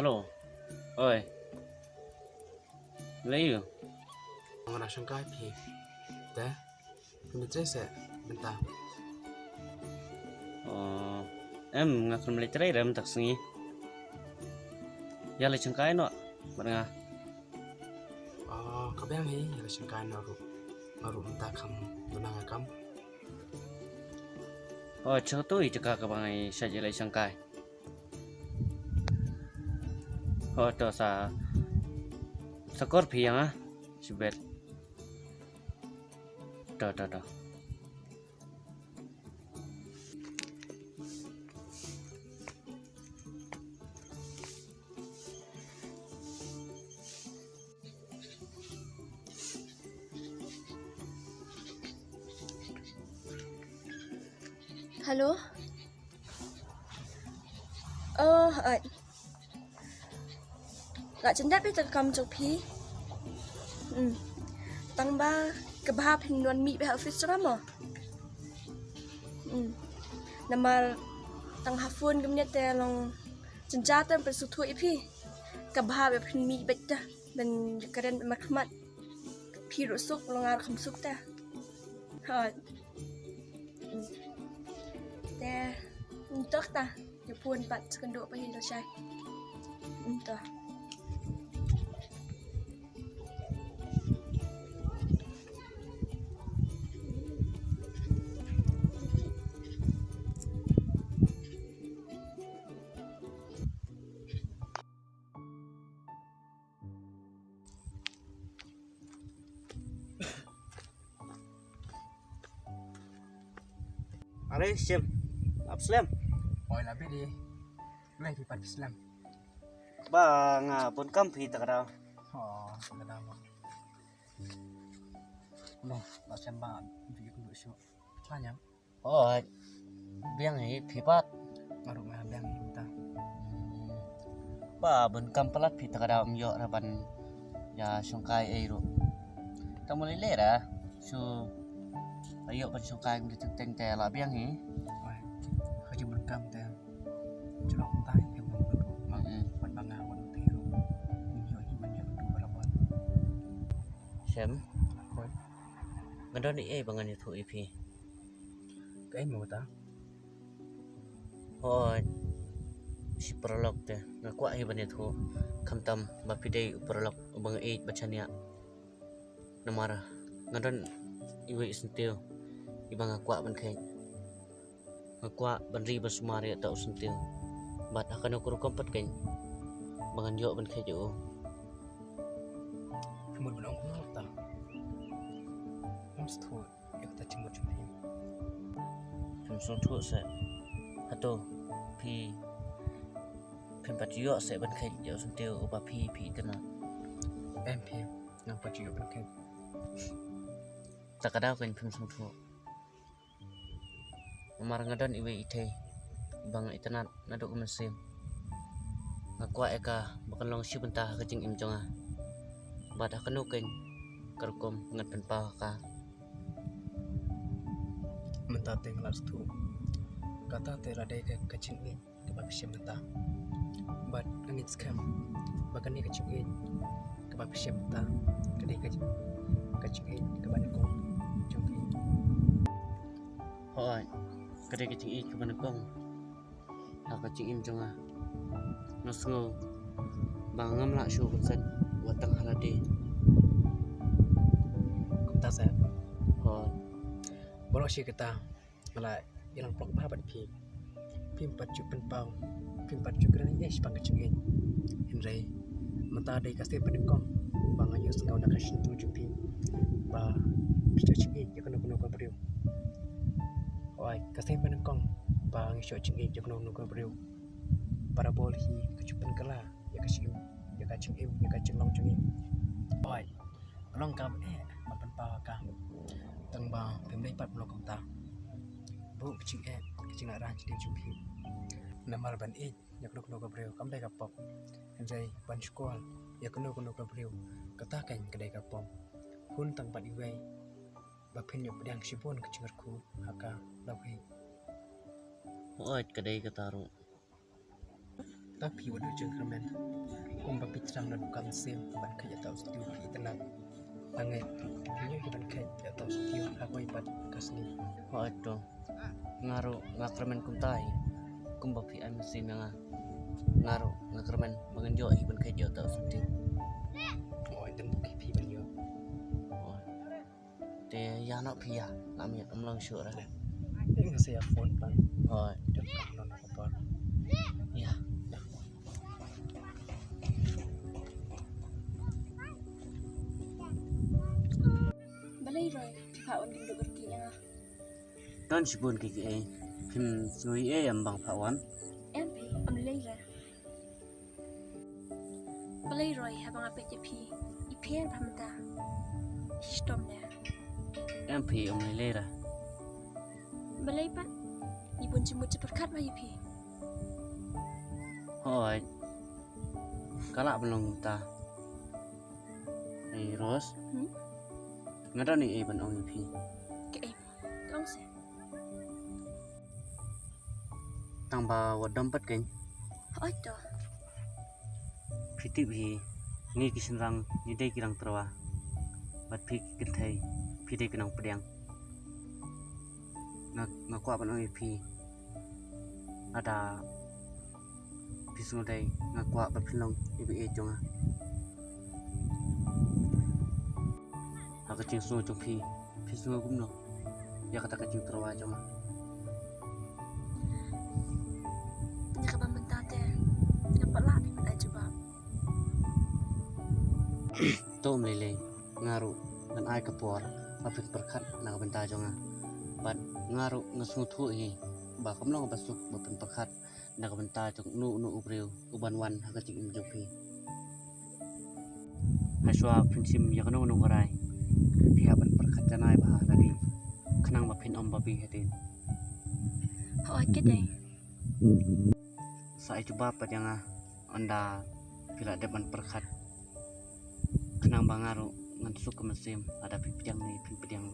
Halo, oi, lấy gì? Orang sangka pi, teh, pemirsa saya bentar. Em ngạc lên lấy trái em thật sự. Ya lấy chân cái nọ, bạn ngà. Oh, kau yang ni, ada sangka naru bentar kamu, benang kamu. Cho tôi cho các bạn ấy sẽ lấy chân cái. Đó sa Scorpion á, sebet. Đó. Halo. Lạ chân đáp tới cầm chụp phí. Tăng ba cái ba hình luận mỹ về office lắm à. Nama tăng half phone gam nyata long chân cha tăng per sutu ipi. Cái ba về hình mỹ bạch ta ben keren mat khmat. Phi rusuk long ar kham suk ta. Rồi. Teh untuk ta Jepun pat sekenduk pa hindo siya. Ito. Are sim, Abslam. Oh, lebih di, lebih pada Islam. Ba ngà bốn cam phi tak đâu. Oh, sudah lama. No, macam mana? Video dulu show. Tanya. Biang ấy phi pat. Naru mah yang minta. Ba bốn cam pelat phi tak đâu myo raban ya sungkai ero. Kamu lele ra, su ayo ban sungkai mesti teng teh lah biang ấy. Kau cuma rekam teh. Celok tai yang mulu. Wan bangga wan tiru. Minyo himan tu berapa. Xem, Koi, ngandon ni bangan itu ipi. kau mau tak? Si prolog teh ngaku ai ban itu kamtam bapidei prolog bang bacanya namara ngandon iwe sentil ibang ngaku ban kai ngaku ban ri basumari atau sentil bat akan ukur kompet kai bangan jo ban kai jo Cuma benang benang tak. Mesti tu, yang kita cuma cuma. sum thu se hato pi pat yo se ban kai jo sentil upa pi kana MP, nampak juga berkat. takadau kan sum thu namara ngandon iwe ite bang itanat naduk mesim ngaku eka bakalong si bentah kecing imjonga bad akan nuken kerkom ngat penpah ka Mentah teh kelas tu. Kata teh radai ke kecing ni kebab siam mentah. But angin skam. Bahkan ni kecing ni kebab siam mentah. Kedai kecing ni kebab kong jompi. hoi kade kecing i keban kong ha kecing imjonga nosngo bangam la shu kunsan watang halade Kata saya. hoi Baru sih kita malah yang plok apa pi. Pimpat cupen pau. Pimpat cukuran ni sepang kecing ni. Henry. Mentah ada kasih penengkong. Bang ayo sengau nak kasih tu jumpi. Ba kecing ni jangan nak beriu. Oi, kasih penengkong. Bang isu kecing ni jangan nak beriu. Para bol hi kecupen kala ya kecing ya kecing long cengin. Oi, long kam mapan pa ka. Tang ba pemlei pat blok ta. Bu kecing nak rah jadi jumpi. Namar ban yak nok beriu kam dai kapok. Henry ban sekolah yak nok beriu katakan kedai kapom. Hun tang pat iwei. Bapin yo pedang sipon kecingku haka lawi. hoi kade kataru tapi waduh jengkramen kumba pitrang dan bukan sim ban kayak tahu setiu pi tenang banget punya ban kayak tahu setiu aku ibat kasni Ho ito. Ngaro ngakramen kumtai. Kumbapi ay masin nga. Ngaro ngakramen manganjo iban kay dio tao sunti. oh itu buki pi ban yo Oh. Te yana pia nami amlang syura. ini saya phone ban Ho. dan kamu non apa Ya. Balay roy, kaon din do berki nga. Don sibun kiki ay. Pim sui ay ambang pawan. Empi, am leira. Balay roy habang apet pi. Ipian pamta. Histom na. MP lera. Balay pa. Ibon jimut seperkat ma ipi. Ho. Kala belum ta. Ay Ros. Ngado ni iban ong ipi. Ke em. Tong se. Tang ba wadam pat keng. Oi to. Phiti bi ngi kisenrang ni dei kirang terwa. Bat phi kinthai phi dei kinang pedang. Ngakwa ban ong ipi. Ada pisung dei ngakwa bat phinong ibi e jonga. Aku cing sungai jong phi sungai gumno. Ya kata kacing terwa jonga. Nya ka pambentate. Dapat lah pi pada coba. Tom lele ngaru dan ai kapor apik perkat na benta jonga. Bat ngaru ngasung thu hi ba kamlong basuk bapen perkat na benta jong nu ubreu uban wan hakacing im jong phi. Haswa prinsip ya kanong nu garai. Pihak ban perkat janai bah tadi. Kenang bapin om babi hatin. Oi ke dei. Saya coba apa jangan anda bila depan perkat kenang bangaru ngantuk ke mesin ada pipidang ni pipidang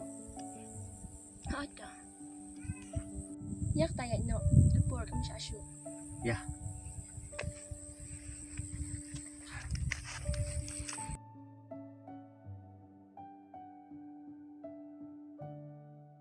Oi to. Yak tayat no. Dapur kam syasyu. ya